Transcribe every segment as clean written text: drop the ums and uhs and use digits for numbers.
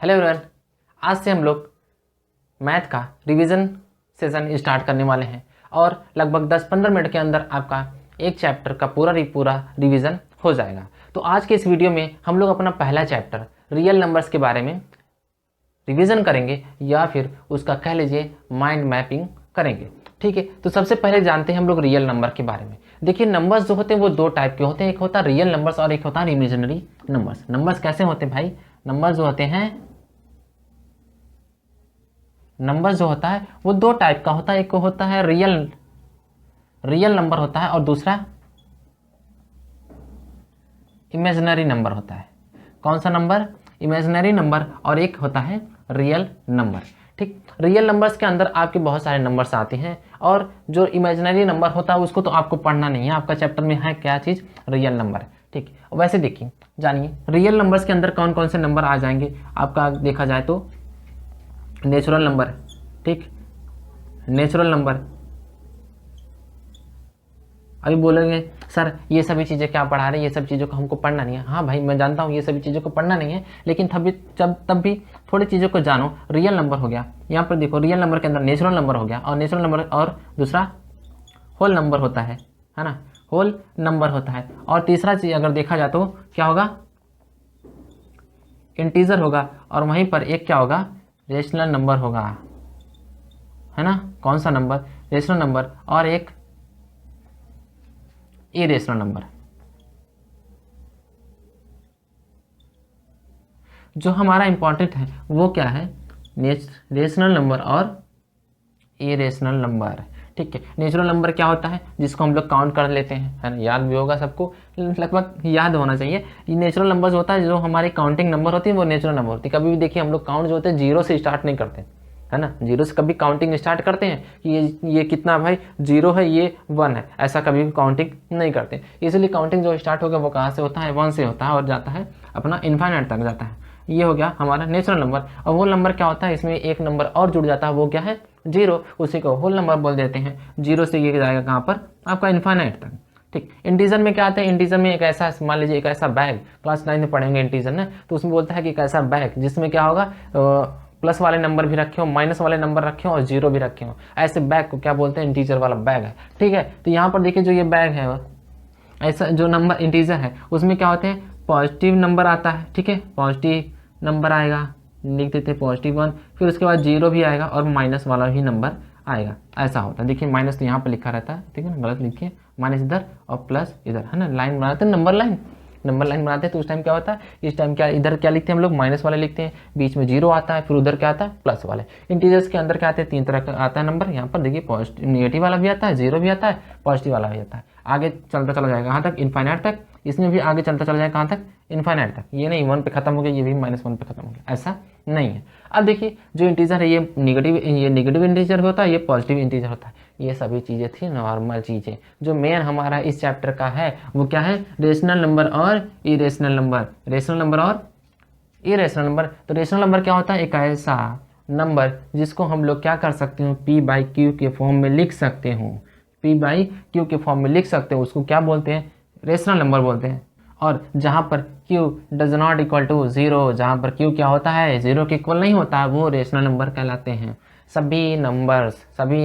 Hello everyone, आज से हम लोग मैथ का रिवीजन सेशन स्टार्ट करने वाले हैं और लगभग 10-15 मिनट के अंदर आपका एक चैप्टर का पूरा रिवीजन हो जाएगा। तो आज के इस वीडियो में हम लोग अपना पहला चैप्टर रियल नंबर्स के बारे में रिवीजन करेंगे या फिर उसका कह लीजिए माइंड मैपिंग करेंगे। ठीक है, तो सबसे पहले जानते हैं हम लोग रियल नंबर के बारे में। देखिए, नंबर्स जो होते हैं वो दो टाइप के होते हैं, एक होता है रियल नंबर्स और एक होता है इमेजिनरी नंबर्स। नंबर्स कैसे होते हैं भाई? नंबर्स जो होते हैं, नंबर जो होता है वो दो टाइप का होता है, एक होता है रियल नंबर होता है और दूसरा इमेजिनरी नंबर होता है। कौन सा नंबर? Imaginary number. और एक होता है रियल नंबर। ठीक, रियल नंबर्स के अंदर आपके बहुत सारे नंबर्स आते हैं और जो इमेजिनरी नंबर होता है उसको तो आपको पढ़ना नहीं है, आपका चैप्टर में है क्या चीज़? Real number. ठीक, वैसे देखिए, जानिए रियल नंबर्स के अंदर कौन कौन से नंबर आ जाएंगे। आपका देखा जाए तो नेचुरल नंबर, ठीक, नेचुरल नंबर। अभी बोलेंगे सर ये सभी चीज़ें क्या पढ़ा रहे हैं, ये सब चीज़ों को हमको पढ़ना नहीं है। हाँ भाई, मैं जानता हूँ ये सभी चीज़ों को पढ़ना नहीं है, लेकिन तब भी थोड़ी चीज़ों को जानो। रियल नंबर हो गया, यहाँ पर देखो रियल नंबर के अंदर नेचुरल नंबर हो गया और नेचुरल नंबर और दूसरा होल नंबर होता है ना, होल नंबर होता है। और तीसरा चीज़ अगर देखा जाए तो क्या होगा? इंटीजर होगा। और वहीं पर एक क्या होगा? रेशनल नंबर होगा, है ना। कौन सा नंबर? Rational number. और एक इरेशनल नंबर। जो हमारा इंपॉर्टेंट है वो क्या है? रेशनल नंबर और इरेशनल नंबर। ठीक है, नेचुरल नंबर क्या होता है? जिसको हम लोग काउंट कर लेते हैं, है ना। याद भी होगा सबको, लगभग याद होना चाहिए। ये नेचुरल नंबर होता है, जो हमारी काउंटिंग नंबर होती है वो नेचुरल नंबर होती है। कभी भी देखिए हम लोग काउंट जो होते हैं जीरो से स्टार्ट नहीं करते, है ना। जीरो से कभी काउंटिंग स्टार्ट करते हैं कि ये कितना भाई? जीरो है, ये 1 है, ऐसा कभी भी काउंटिंग नहीं करते। इसलिए काउंटिंग जो स्टार्ट होगा वो कहाँ से होता है? 1 से होता है और जाता है अपना इन्फाइनाइट तक जाता है। ये हो गया हमारा नेचुरल नंबर। और वो नंबर क्या होता है? इसमें एक नंबर और जुड़ जाता है, वो क्या है? जीरो। उसी को होल नंबर बोल देते हैं। जीरो से ये जाएगा कहाँ पर? आपका इन्फाइनाइट तक। ठीक, इंटीजर में क्या आता है? इंटीजर में एक ऐसा, मान लीजिए एक ऐसा बैग, क्लास 9 में पढ़ेंगे इंटीजर ना, तो उसमें बोलता है कि एक ऐसा बैग जिसमें क्या होगा? प्लस वाले नंबर भी रखे हो, माइनस वाले नंबर रखे हो और जीरो भी रखे हो। ऐसे बैग को क्या बोलते हैं? इंटीजर वाला बैग है। ठीक है, तो यहाँ पर देखिए जो ये बैग है, ऐसा जो नंबर इंटीजर है उसमें क्या होते हैं? पॉजिटिव नंबर आता है। ठीक है, पॉजिटिव नंबर आएगा, लिख देते हैं +1, फिर उसके बाद जीरो भी आएगा और माइनस वाला भी नंबर आएगा। ऐसा होता है। देखिए माइनस तो यहाँ पर लिखा रहता है, ठीक है ना, गलत लिखिए, माइनस इधर और प्लस इधर, है ना। लाइन बनाते हैं, नंबर लाइन बनाते हैं, तो उस टाइम क्या होता है? इस टाइम क्या, इधर क्या लिखते हैं हम लोग? माइनस वाले लिखते हैं, बीच में जीरो आता है, फिर उधर क्या आता है? प्लस वाले। इंटीजर्स के अंदर क्या आते हैं? 3 तरह का आता है नंबर। यहाँ पर देखिए पॉजिटिव, नेगेटिव वाला भी आता है, जीरो भी आता है, पॉजिटिव वाला भी आता है। आगे चलता चला जाएगा कहाँ तक? इन्फाइनाइट तक। इसमें भी आगे चलता चला जाएगा कहाँ तक? इन्फाइनाइट तक। ये नहीं 1 पे खत्म हो गया, ये भी -1 पे खत्म हो गया, ऐसा नहीं है। अब देखिए जो इंटीजर है ये नेगेटिव इंटीजर होता है, ये पॉजिटिव इंटीजर होता है। ये सभी चीज़ें थी नॉर्मल चीज़ें। जो मेन हमारा इस चैप्टर का है वो क्या है? रेशनल नंबर और इरेशनल नंबर। रेशनल नंबर और इरेशनल नंबर। तो रेशनल नंबर क्या होता है? एक ऐसा नंबर जिसको हम लोग क्या कर सकते हो? P/Q के फॉर्म में लिख सकते हो। P/Q के फॉर्म में लिख सकते हो, उसको क्या बोलते हैं? रेशनल नंबर बोलते हैं। और जहाँ पर Q does not equal to 0, जहाँ पर Q क्या होता है? 0 के इक्वल नहीं होता, वो रेशनल नंबर कहलाते हैं। सभी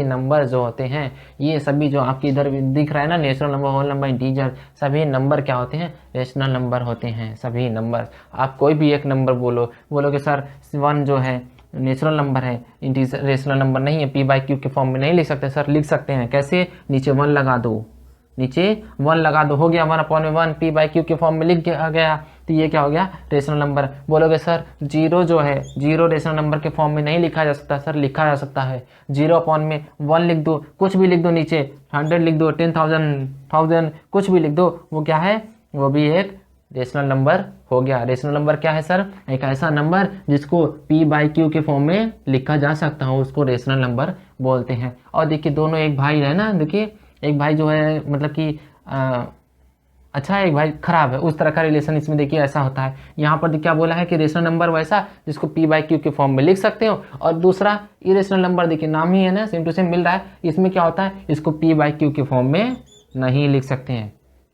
नंबर जो होते हैं, ये सभी जो आपके इधर दिख रहा है ना, natural number, whole number, integer, सभी नंबर क्या होते हैं? रेशनल नंबर होते हैं सभी नंबर। आप कोई भी एक नंबर बोलोगे सर 1 जो है नेचुरल नंबर है, इंटीजर रेशनल नंबर नहीं है, P/Q के फॉर्म में नहीं लिख सकते। सर लिख सकते हैं, कैसे? नीचे 1 लगा दो, हो गया 1/1, P/Q के फॉर्म में लिख गया, तो ये क्या हो गया? Rational number. बोलोगे सर जीरो जो है, जीरो रेशनल नंबर के फॉर्म में नहीं लिखा जा सकता। सर लिखा जा सकता है। 0/1 लिख दो, कुछ भी लिख दो, नीचे 100 लिख दो, 10,000 कुछ भी लिख दो, वो क्या है? वो भी एक रेशनल नंबर हो गया। रेशनल नंबर क्या है सर? एक ऐसा नंबर जिसको P/Q के फॉर्म में लिखा जा सकता हो, उसको रेशनल नंबर बोलते हैं। और देखिए दोनों एक भाई है ना, देखिए एक भाई जो है मतलब कि अच्छा है, एक भाई खराब है, उस तरह का रिलेशन इसमें देखिए ऐसा होता है। यहाँ पर क्या बोला है कि रेशनल नंबर वैसा जिसको P/Q के फॉर्म में लिख सकते हो, और दूसरा इरेशनल नंबर, देखिए नाम ही है ना, सेम टू सेम मिल रहा है। इसमें क्या होता है? इसको P/Q के फॉर्म में नहीं लिख सकते हैं।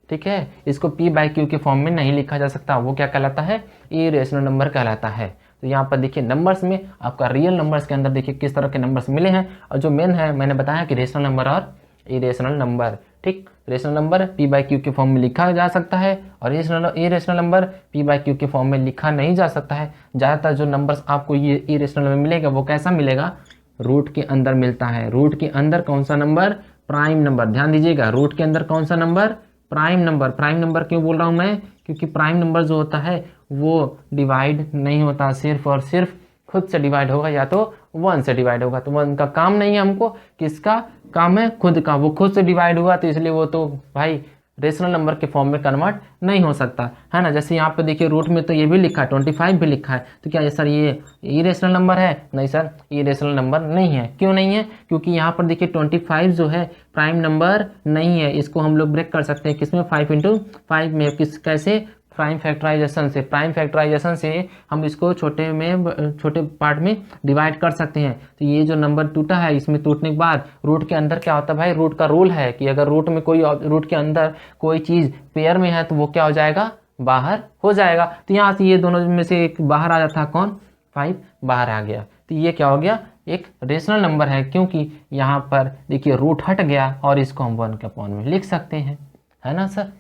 ठीक है, इसको P/Q के फॉर्म में नहीं लिखा जा सकता, वो क्या कहलाता है? इरेशनल नंबर कहलाता है। तो यहाँ पर देखिए नंबर्स में आपका रियल नंबर्स के अंदर देखिए किस तरह के नंबर्स मिले हैं, और जो मेन है मैंने बताया कि रेशनल नंबर और इरेशनल नंबर। ठीक, rational number P by Q के फॉर्म में लिखा जा सकता है और irrational number P by Q के फॉर्म में लिखा नहीं जा सकता है। ज़्यादातर जो नंबर्स आपको ये इरेशनल में मिलेगा वो कैसा मिलेगा, रूट के अंदर मिलता है। रूट के अंदर कौन सा नंबर, प्राइम नंबर। ध्यान दीजिएगा, रूट के अंदर कौन सा number, prime number. Prime number क्यों बोल रहा हूँ मैं, क्योंकि प्राइम नंबर जो होता है वो डिवाइड नहीं होता, सिर्फ और सिर्फ खुद से डिवाइड होगा या तो 1 से डिवाइड होगा। तो 1 का काम नहीं है हमको, किसका काम है, खुद का। वो खुद से डिवाइड हुआ तो इसलिए वो तो भाई रेशनल नंबर के फॉर्म में कन्वर्ट नहीं हो सकता है ना। जैसे यहाँ पे देखिए रूट में तो ये भी लिखा है 25 भी लिखा है, तो क्या ये सर ये इरेशनल नंबर है, नहीं सर इरेशनल नंबर नहीं है। क्यों नहीं है, क्योंकि यहाँ पर देखिए 25 जो है प्राइम नंबर नहीं है। इसको हम लोग ब्रेक कर सकते हैं किसमें, 5 × 5 में। कैसे, प्राइम फैक्टराइजेशन से। प्राइम फैक्टराइजेशन से हम इसको छोटे पार्ट में डिवाइड कर सकते हैं। तो ये जो नंबर टूटा है, इसमें टूटने के बाद रूट के अंदर क्या होता है भाई, रूट का रूल है कि अगर रूट के अंदर कोई चीज़ पेयर में है तो वो क्या हो जाएगा, बाहर हो जाएगा। तो यहाँ से ये दोनों में से एक बाहर आ जाता, कौन, 5 बाहर आ गया। तो ये क्या हो गया, एक रेशनल नंबर है, क्योंकि यहाँ पर देखिए रूट हट गया और इसको हम 1 के अपॉन में लिख सकते हैं, है ना सर।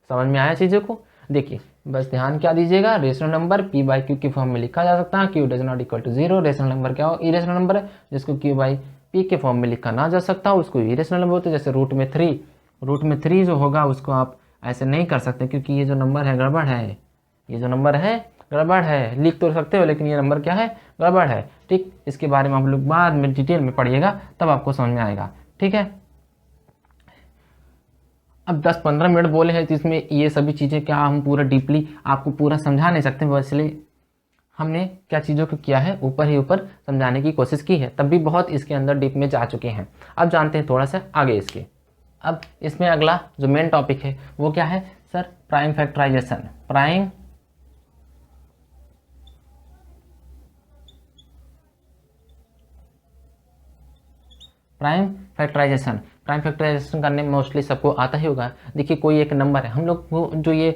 समझ में आया चीज़ों को। देखिए बस ध्यान क्या दीजिएगा, rational number P by Q के फॉर्म में लिखा जा सकता है, Q does not equal to 0। Rational number क्या हो, इरेशनल नंबर है, जिसको क्यू बाई पी के फॉर्म में लिखा ना जा सकता, उसको इरेशनल नंबर होता है। जैसे रूट में 3 जो होगा उसको आप ऐसे नहीं कर सकते, क्योंकि ये जो नंबर है गड़बड़ है, ये जो नंबर है गड़बड़ है। लिख तो सकते हो लेकिन ये नंबर क्या है, गड़बड़ है। ठीक, इसके बारे में आप लोग बाद में डिटेल में पढ़िएगा, तब आपको समझ में आएगा। ठीक है, अब 10-15 मिनट बोले हैं तो इसमें ये सभी चीज़ें क्या हम पूरा डीपली आपको पूरा समझा नहीं सकते, इसलिए हमने क्या चीज़ों को किया है, ऊपर ही ऊपर समझाने की कोशिश की है, तब भी बहुत इसके अंदर डीप में जा चुके हैं। अब जानते हैं थोड़ा सा आगे इसके। अब इसमें अगला जो मेन टॉपिक है वो क्या है sir, prime factorisation. Prime factorisation. Prime factorisation करने में मोस्टली सबको आता ही होगा। देखिए कोई एक नंबर है, हम लोग वो जो ये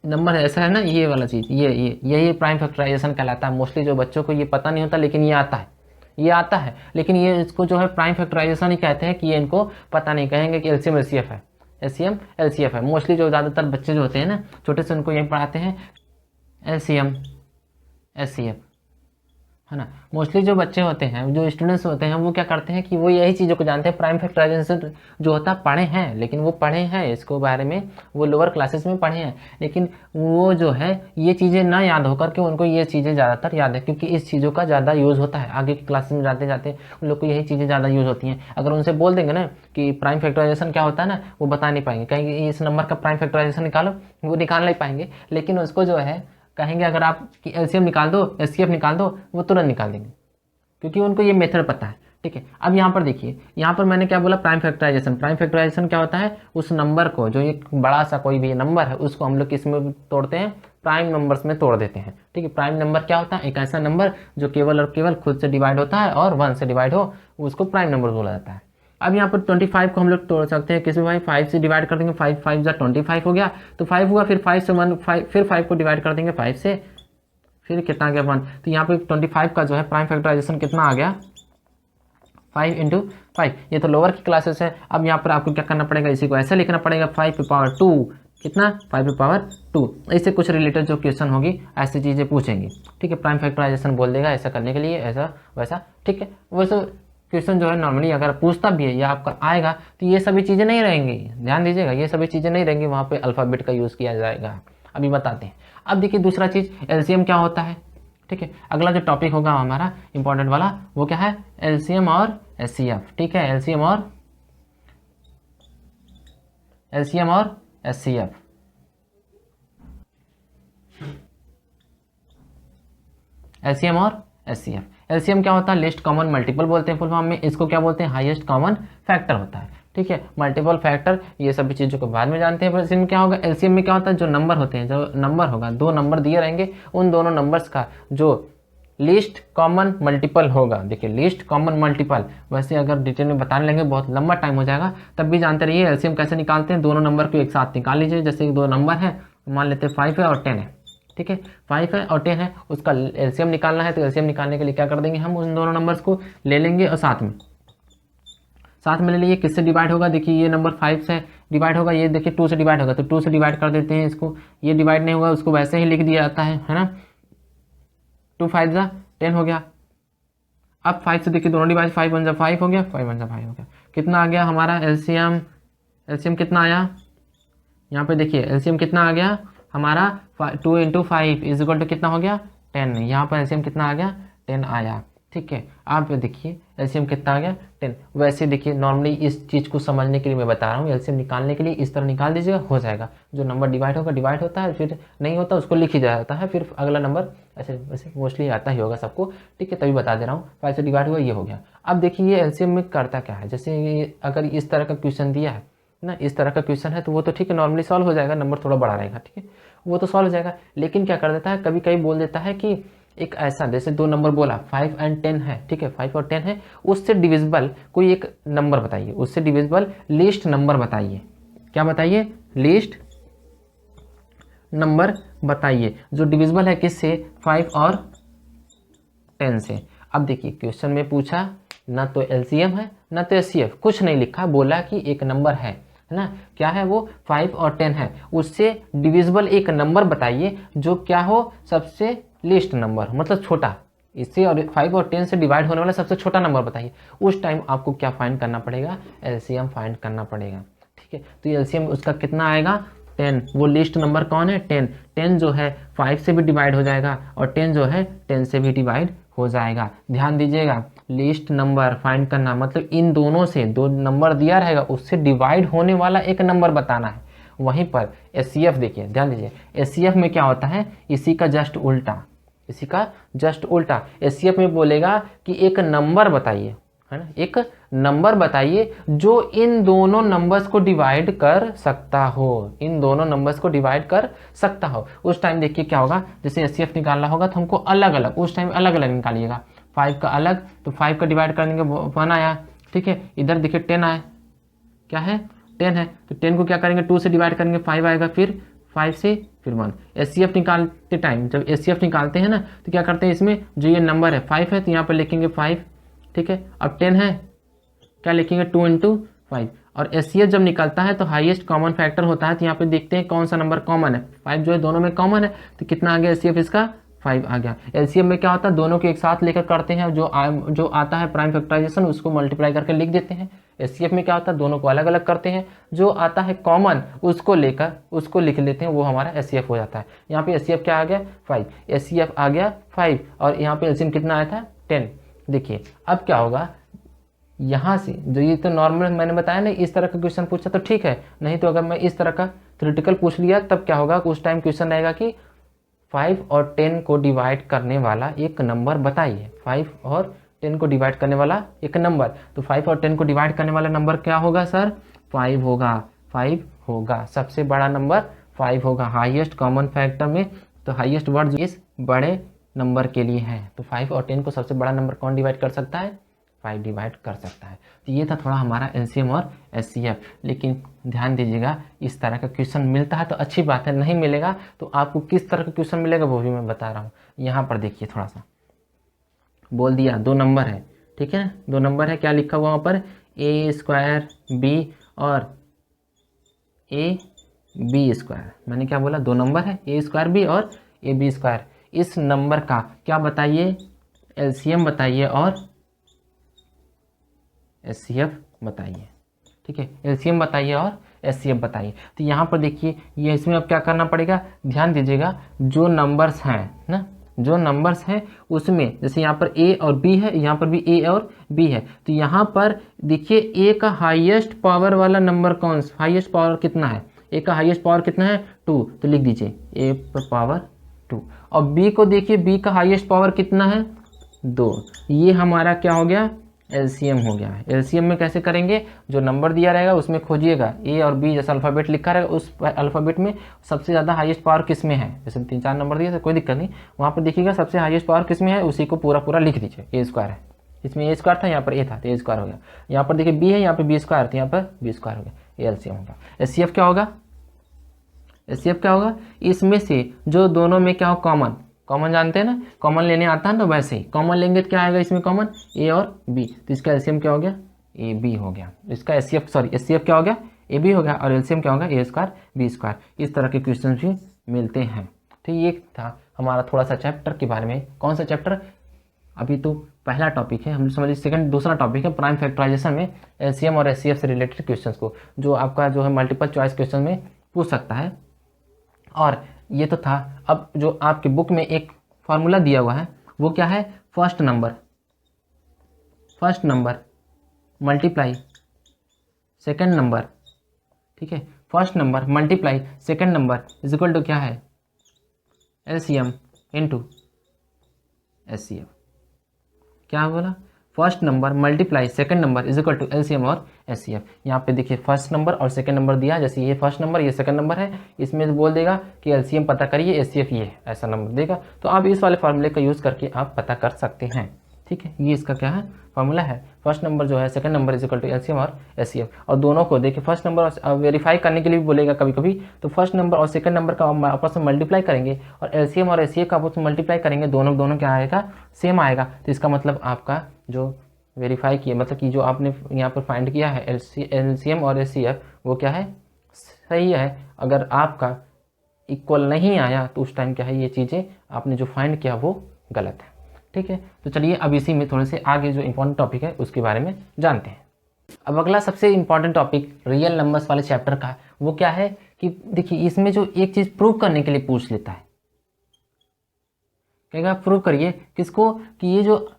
नंबर है ऐसा है ना, ये वाला चीज़ ये प्राइम फैक्टराइजेशन कहलाता है। मोस्टली जो बच्चों को ये पता नहीं होता, लेकिन ये आता है, लेकिन ये इसको जो है प्राइम फैक्टराइजेशन ही कहते हैं कि ये इनको पता नहीं, कहेंगे कि एलसीएम एलसीएफ है। मोस्टली जो ज़्यादातर बच्चे जो होते हैं ना छोटे से, उनको यही पढ़ाते हैं एलसीएम एचसीएफ, है ना। मोस्टली जो बच्चे होते हैं, जो स्टूडेंट्स होते हैं, वो क्या करते हैं कि वो यही चीज़ों को जानते हैं। प्राइम फैक्टराइजेशन जो होता है पढ़े हैं, लेकिन वो पढ़े हैं इसको बारे में, वो लोअर क्लासेस में पढ़े हैं, लेकिन वो जो है ये चीज़ें ना याद होकर के उनको ये चीज़ें ज़्यादातर याद है, क्योंकि इस चीज़ों का ज़्यादा यूज़ होता है। आगे की क्लासेस में जाते जाते उन लोग को यही चीज़ें ज़्यादा यूज़ होती हैं। अगर उनसे बोल देंगे ना कि प्राइम फैक्टराइजेशन क्या होता है ना, वो बता नहीं पाएंगे, कहेंगे इस नंबर का प्राइम फैक्टराइजेशन निकालो, वो निकाल नहीं पाएंगे। लेकिन उसको जो है कहेंगे अगर आप कि एलसीएम निकाल दो, एचसीएफ निकाल दो, वो तुरंत निकाल देंगे, क्योंकि उनको ये मेथड पता है। ठीक है, अब यहाँ पर देखिए, यहाँ पर मैंने क्या बोला, प्राइम फैक्टराइजेशन। प्राइम फैक्टराइजेशन क्या होता है, उस नंबर को, जो एक बड़ा सा कोई भी नंबर है, उसको हम लोग किस में तोड़ते हैं, प्राइम नंबर्स में तोड़ देते हैं। ठीक है, प्राइम नंबर क्या होता है, एक ऐसा नंबर जो केवल और केवल खुद से डिवाइड होता है और 1 से डिवाइड हो, उसको प्राइम नंबर बोला जाता है। अब यहाँ पर 25 को हम लोग तोड़ सकते हैं किसी भाई 5 से डिवाइड कर देंगे, 5 5 जा 25 हो गया, तो 5 हुआ, फिर 5 से 1 5, फिर 5 को डिवाइड कर देंगे 5 से, फिर कितना आ गया 1। तो यहाँ पे 25 का जो है प्राइम फैक्टराइजेशन कितना आ गया, 5 × 5। ये तो लोअर की क्लासेस है। अब यहाँ पर आपको क्या करना पड़ेगा, इसी को ऐसे लिखना पड़ेगा, 5 पे पावर 2, कितना, 5 पे पावर 2। इससे कुछ रिलेटेड जो क्वेश्चन होगी ऐसी चीज़ें पूछेंगी। ठीक है, प्राइम फैक्टराइजेशन बोल देगा ऐसा करने के लिए, ऐसा वैसा। ठीक है, वैसे क्वेश्चन जो है नॉर्मली अगर पूछता भी है या आपका आएगा तो ये सभी चीज़ें नहीं रहेंगी, ध्यान दीजिएगा, ये सभी चीज़ें नहीं रहेंगी, वहाँ पे अल्फ़ाबेट का यूज़ किया जाएगा। अभी बताते हैं। अब देखिए दूसरा चीज़ एलसीएम क्या होता है। ठीक है, अगला जो टॉपिक होगा हमारा इंपॉर्टेंट वाला वो क्या है, एलसीएम और एचसीएफ। ठीक है, एलसीएम और एचसीएफ। एलसीएम और एचसीएफ। एलसीएम क्या होता है, लिस्ट कॉमन मल्टीपल बोलते हैं फुल फॉर्म में, इसको क्या बोलते हैं, हाईएस्ट कॉमन फैक्टर होता है। ठीक है, मल्टीपल फैक्टर, ये सभी चीज़ों को बाद में जानते हैं। पर इसमें क्या होगा, एलसीएम में क्या होता है, जो नंबर होते हैं, जो नंबर होगा, 2 नंबर दिए रहेंगे, उन दोनों नंबर्स का जो लीस्ट कॉमन मल्टीपल होगा। देखिए लीस्ट कॉमन मल्टीपल, वैसे अगर डिटेल में बताने लेंगे बहुत लंबा टाइम हो जाएगा, तब भी जानते रहिए एलसीएम कैसे निकालते हैं। दोनों नंबर को एक साथ निकाल लीजिए। जैसे 2 नंबर है, मान लेते हैं 5 है और 10 है। ठीक है, 5 है और 10 है, उसका एलसीएम निकालना है। तो एलसीएम निकालने के लिए क्या कर देंगे, हम उन दोनों नंबर्स को ले लेंगे और साथ में ले लिए। किससे डिवाइड होगा, देखिए ये नंबर 5 से डिवाइड होगा, ये देखिए 2 से डिवाइड होगा, तो 2 से डिवाइड कर देते हैं इसको। ये डिवाइड नहीं होगा उसको वैसे ही लिख दिया जाता है ना। 2 5 जा 10 हो गया। अब 5 से देखिए दोनों डिवाइड, 5 1 जा 5 हो गया, 5 1 जा 5 हो गया। कितना आ गया हमारा एलसीएम, एलसीएम कितना आया, यहाँ पे देखिए एलसीएम कितना आ गया हमारा 2 × 5 इज इक्वल टू कितना हो गया 10। यहाँ पर एलसीएम कितना आ गया 10 आया। ठीक है, आप देखिए एलसीएम कितना आ गया 10। वैसे देखिए नॉर्मली इस चीज़ को समझने के लिए मैं बता रहा हूँ, एलसीएम निकालने के लिए इस तरह निकाल दीजिएगा, हो जाएगा। जो नंबर डिवाइड होगा डिवाइड होता है, फिर नहीं होता उसको लिख ही जाता है, फिर अगला नंबर ऐसे वैसे मोस्टली आता ही होगा सबको। ठीक है, तभी बता दे रहा हूँ, 5 से डिवाइड हुआ ये हो गया। अब देखिए ये एलसीएम में करता क्या है, जैसे अगर इस तरह का क्वेश्चन दिया है ना, इस तरह का क्वेश्चन है तो वो तो ठीक है नॉर्मली सॉल्व हो जाएगा, नंबर थोड़ा बड़ा रहेगा, ठीक है वो तो सॉल्व हो जाएगा। लेकिन क्या कर देता है, कभी कभी बोल देता है कि एक ऐसा, जैसे 2 नंबर बोला 5 और 10 है, ठीक है 5 और 10 है, उससे डिविजिबल कोई एक नंबर बताइए, उससे डिविजिबल लीस्ट नंबर बताइए। क्या बताइए, लीस्ट नंबर बताइए जो डिविजिबल है किससे, 5 और 10 से। अब देखिए क्वेश्चन में पूछा ना तो एलसीएम है ना तो एचसीएफ, कुछ नहीं लिखा, बोला कि एक नंबर है ना, क्या है वो 5 और 10 है, उससे डिविजिबल एक नंबर बताइए जो क्या हो, सबसे लीस्ट नंबर मतलब छोटा, इससे और 5 और 10 से डिवाइड होने वाला सबसे छोटा नंबर बताइए। उस टाइम आपको क्या फाइंड करना पड़ेगा, एलसीएम फाइंड करना पड़ेगा। ठीक है, तो एलसीएम उसका कितना आएगा 10, वो लिस्ट नंबर कौन है 10, 10 जो है 5 से भी डिवाइड हो जाएगा और 10 जो है 10 से भी डिवाइड हो जाएगा। ध्यान दीजिएगा, लिस्ट नंबर फाइंड करना मतलब इन दोनों से, दो नंबर दिया रहेगा उससे डिवाइड होने वाला एक नंबर बताना है। वहीं पर एचसीएफ देखिए, ध्यान दीजिए एचसीएफ में क्या होता है, इसी का जस्ट उल्टा, इसी का जस्ट उल्टा। एचसीएफ में बोलेगा कि एक नंबर बताइए, है ना, एक नंबर बताइए जो इन दोनों नंबर्स को डिवाइड कर सकता हो, इन दोनों नंबर्स को डिवाइड कर सकता हो। उस टाइम देखिए क्या होगा, जैसे एचसीएफ निकालना होगा तो हमको अलग अलग, उस टाइम अलग अलग निकालिएगा। 5 का अलग, तो 5 का डिवाइड करने के 1 आया, ठीक है, इधर देखिए 10 आया, क्या है 10 है, तो 10 को क्या करेंगे 2 से डिवाइड करेंगे 5 आएगा, फिर 5 से फिर 1। एचसीएफ निकालते टाइम जब एचसीएफ निकालते हैं ना तो क्या करते हैं, इसमें जो ये नंबर है 5 है तो यहाँ पर लिखेंगे 5, ठीक है। अब 10 है, क्या लिखेंगे 2 × 5। और एचसीएफ जब निकलता है तो हाईएस्ट कॉमन फैक्टर होता है, तो यहाँ पे देखते हैं कौन सा नंबर कॉमन है, 5 जो है दोनों में कॉमन है, तो कितना आ गया एचसीएफ इसका 5 आ गया। एलसीएम में क्या होता है, दोनों को एक साथ लेकर करते हैं, जो आता है प्राइम फैक्टराइजेशन उसको मल्टीप्लाई करके लिख देते हैं। एचसीएफ में क्या होता है, दोनों को अलग अलग करते हैं, जो आता है कॉमन उसको लेकर उसको लिख लेते हैं, वो हमारा एचसीएफ हो जाता है। यहाँ पे एचसीएफ क्या आ गया 5, एचसीएफ आ गया 5 और यहाँ पे एलसीएम कितना आया था 10। देखिए अब क्या होगा, यहाँ से जो ये तो नॉर्मल मैंने बताया ना, इस तरह का क्वेश्चन पूछा तो ठीक है, नहीं तो अगर मैं इस तरह का थ्योरेटिकल पूछ लिया तब क्या होगा, उस टाइम क्वेश्चन रहेगा कि 5 और 10 को डिवाइड करने वाला एक नंबर बताइए। 5 और 10 को डिवाइड करने वाला एक नंबर, तो 5 और 10 को डिवाइड करने वाला नंबर क्या होगा सर 5 होगा, 5 होगा, सबसे बड़ा नंबर 5 होगा। हाईएस्ट कॉमन फैक्टर में तो हाईएस्ट वर्ड इस बड़े नंबर के लिए है, तो 5 और 10 को सबसे बड़ा नंबर कौन डिवाइड कर सकता है, 5 डिवाइड कर सकता है। तो ये था थोड़ा हमारा एलसीएम और एचसीएफ। लेकिन ध्यान दीजिएगा इस तरह का क्वेश्चन मिलता है तो अच्छी बात है, नहीं मिलेगा तो आपको किस तरह का क्वेश्चन मिलेगा वो भी मैं बता रहा हूँ। यहाँ पर देखिए थोड़ा सा बोल दिया 2 नंबर है, ठीक है, 2 नंबर है, क्या लिखा हुआ वहाँ पर a² b और ab²। मैंने क्या बोला, 2 नंबर है a² b और ab²। इस नंबर का क्या बताइए, एलसीएम बताइए और एचसीएफ बताइए, ठीक है, एलसीएम बताइए और एचसीएफ बताइए। तो यहाँ पर देखिए ये इसमें अब क्या करना पड़ेगा, ध्यान दीजिएगा, जो नंबर्स हैं ना, जो नंबर्स हैं उसमें जैसे यहाँ पर a और b है, यहाँ पर भी a और b है, तो यहाँ पर देखिए a का हाईएस्ट पावर वाला नंबर कौन सा, हाईएस्ट पावर कितना है, a का हाईएस्ट पावर कितना है 2, तो लिख दीजिए a पर पावर 2। और b को देखिए, b का हाईएस्ट पावर कितना है 2, ये हमारा क्या हो गया एलसीएम हो गया है। एलसीएम में कैसे करेंगे, जो नंबर दिया रहेगा उसमें खोजिएगा, ए और बी जैसा अल्फ़ाबेट लिखा रहेगा उस अल्फ़ाबेट में सबसे ज़्यादा हाईएस्ट पावर किस में है, जैसे 3-4 नंबर दिए तो कोई दिक्कत नहीं, वहाँ पर देखिएगा सबसे हाईएस्ट पावर किस में है, उसी को पूरा पूरा लिख दीजिए। a² है, इसमें a² था, यहाँ पर a था तो a² हो गया। यहाँ पर देखिए b है, यहाँ पर b² तो यहाँ पर b² हो गया, ये एलसीएम होगा। एचसीएफ क्या होगा, HCF क्या होगा, इसमें से जो दोनों में क्या हो कॉमन, कॉमन जानते हैं ना, कॉमन लेने आता है तो वैसे ही कॉमन लेंगे तो क्या आएगा इसमें कॉमन, ए और बी, तो इसका एलसीएम क्या हो गया, ए बी हो गया। इसका एचसीएफ क्या हो गया, ए बी हो गया, और एलसीएम क्या होगा, ए स्क्वायर बी स्क्वायर। इस तरह के क्वेश्चन भी मिलते हैं। तो ये था हमारा थोड़ा सा चैप्टर के बारे में। कौन सा चैप्टर, अभी तो पहला टॉपिक है, हम समझिए दूसरा टॉपिक है प्राइम फैक्टराइजेशन में एलसीएम और एचसीएफ से रिलेटेड क्वेश्चंस को, जो आपका जो है मल्टीपल चॉइस क्वेश्चन में पूछ सकता है। और ये तो था। अब जो आपके बुक में एक फार्मूला दिया हुआ है वो क्या है, first number multiply second number, ठीक है, first number multiply second number is equal to क्या है, एलसीएम इनटू एचसीएफ। क्या बोला, first number multiply second number is equal to LCM और एचसीएफ। यहाँ पे देखिए फर्स्ट नंबर और सेकंड नंबर दिया, जैसे ये फर्स्ट नंबर ये सेकंड नंबर है, इसमें बोल देगा कि एलसीएम पता करिए, एचसीएफ ये ऐसा नंबर देगा। तो आप इस वाले फार्मूले का यूज़ करके आप पता कर सकते हैं, ठीक है। ये इसका क्या है, फार्मूला है, फर्स्ट नंबर जो है second number is equal to LCM और एचसीएफ। और दोनों को देखिए फर्स्ट नंबर वेरीफाई करने के लिए भी बोलेगा कभी कभी, तो फर्स्ट नंबर और सेकंड नंबर का आपस में मल्टीप्लाई करेंगे और एलसीएम और एचसीएफ का आपस में मल्टीप्लाई करेंगे, दोनों क्या आएगा, सेम आएगा। तो इसका मतलब आपका जो वेरीफाई किया, मतलब कि जो आपने यहाँ पर फाइंड किया है एलसीएम और एचसीएफ वो क्या है, सही है। अगर आपका इक्वल नहीं आया तो उस टाइम क्या है, ये चीज़ें आपने जो फाइंड किया वो गलत है, ठीक है। तो चलिए अब इसी में थोड़े से आगे जो इंपॉर्टेंट टॉपिक है उसके बारे में जानते हैं। अब अगला सबसे इंपॉर्टेंट टॉपिक रियल नंबर्स वाले चैप्टर का वो क्या है कि देखिए इसमें जो एक चीज़ प्रूव करने के लिए पूछ लेता है, कहेगा प्रूव करिए किसको, कि ये जो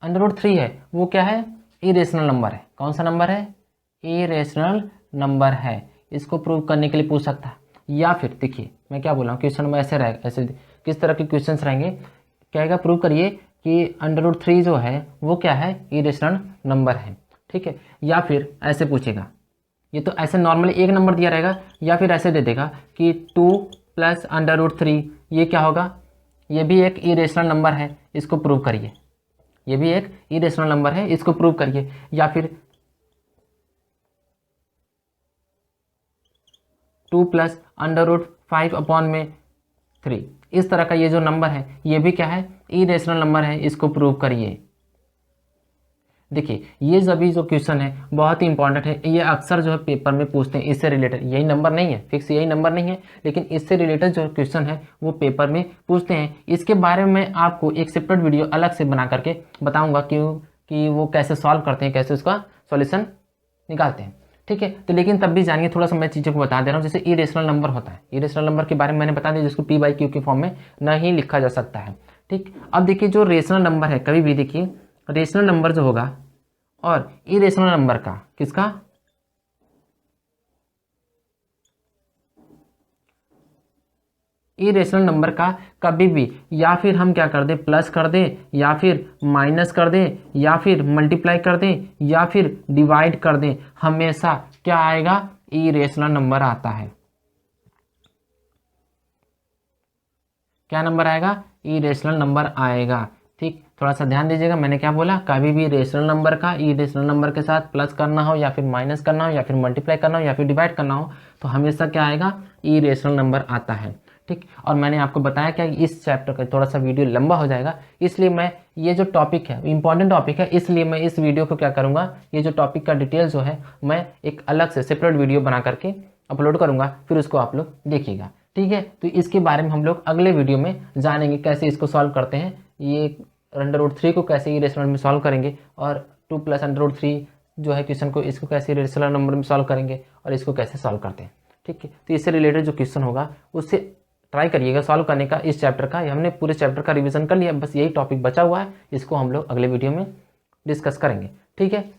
√3 है वो क्या है, इरेशनल नंबर है। कौन सा नंबर है, इरेशनल नंबर है। इसको प्रूव करने के लिए पूछ सकता है। या फिर देखिए मैं क्या बोल रहा हूँ, क्वेश्चन में ऐसे रहेगा, ऐसे किस तरह के क्वेश्चंस रहेंगे, कहेगा प्रूव करिए कि √3 जो है वो क्या है, इरेशनल नंबर है, ठीक है। या फिर ऐसे पूछेगा, ये तो ऐसे नॉर्मली एक नंबर दिया रहेगा, या फिर ऐसे दे देगा कि 2 + √3 ये क्या होगा, ये भी एक इरेशनल नंबर है, इसको प्रूव करिए। ये भी एक इरेशनल नंबर है, इसको प्रूव करिए। या फिर 2 + √5/3 इस तरह का ये जो नंबर है ये भी क्या है, इरेशनल नंबर है, इसको प्रूव करिए। देखिए ये सभी जो क्वेश्चन है बहुत ही इंपॉर्टेंट है, ये अक्सर जो है पेपर में पूछते हैं। इससे रिलेटेड यही नंबर नहीं है, फिक्स यही नंबर नहीं है, लेकिन इससे रिलेटेड जो क्वेश्चन है वो पेपर में पूछते हैं। इसके बारे में आपको एक सेपरेट वीडियो अलग से बना करके बताऊंगा कि वो कैसे सॉल्व करते हैं, कैसे उसका सॉल्यूशन निकालते हैं, ठीक है। तो लेकिन तब भी जानिए, थोड़ा सा मैं चीज़ों को बता दे रहा हूँ। जैसे इरेशनल नंबर होता है, इरेशनल नंबर के बारे में मैंने बता दिया, जिसको P/Q के फॉर्म में नहीं लिखा जा सकता है, ठीक। अब देखिए जो रेशनल नंबर है, कभी भी देखिए रेशनल नंबर जो होगा और इरेशनल नंबर का, किसका, इरेशनल नंबर का कभी भी या फिर हम क्या कर दें, प्लस कर दें, या फिर माइनस कर दें, या फिर मल्टीप्लाई कर दें, या फिर डिवाइड कर दें, हमेशा क्या आएगा, इरेशनल नंबर आता है। क्या नंबर आएगा, इरेशनल नंबर आएगा, ठीक। थोड़ा सा ध्यान दीजिएगा, मैंने क्या बोला, कभी भी रेशनल नंबर का इरेशनल नंबर के साथ प्लस करना हो, या फिर माइनस करना हो, या फिर मल्टीप्लाई करना हो, या फिर डिवाइड करना हो, तो हमेशा क्या आएगा, इरेशनल नंबर आता है, ठीक। और मैंने आपको बताया क्या, इस चैप्टर का थोड़ा सा वीडियो लंबा हो जाएगा, इसलिए मैं ये जो टॉपिक है इंपॉर्टेंट टॉपिक है, इसलिए मैं इस वीडियो को क्या करूँगा, ये जो टॉपिक का डिटेल जो है मैं एक अलग से सेपरेट वीडियो बना करके अपलोड करूँगा, फिर उसको आप लोग देखिएगा, ठीक है। तो इसके बारे में हम लोग अगले वीडियो में जानेंगे, कैसे इसको सॉल्व करते हैं, ये √3 को कैसे इरेशनल में सॉल्व करेंगे, और 2 + √3 जो है क्वेश्चन को, इसको कैसे इरेशनल नंबर में सॉल्व करेंगे, और इसको कैसे सॉल्व करते हैं, ठीक है। तो इससे रिलेटेड जो क्वेश्चन होगा उससे ट्राई करिएगा सॉल्व करने का। इस चैप्टर का हमने पूरे चैप्टर का रिवीजन कर लिया, बस यही टॉपिक बचा हुआ है, इसको हम लोग अगले वीडियो में डिस्कस करेंगे, ठीक है।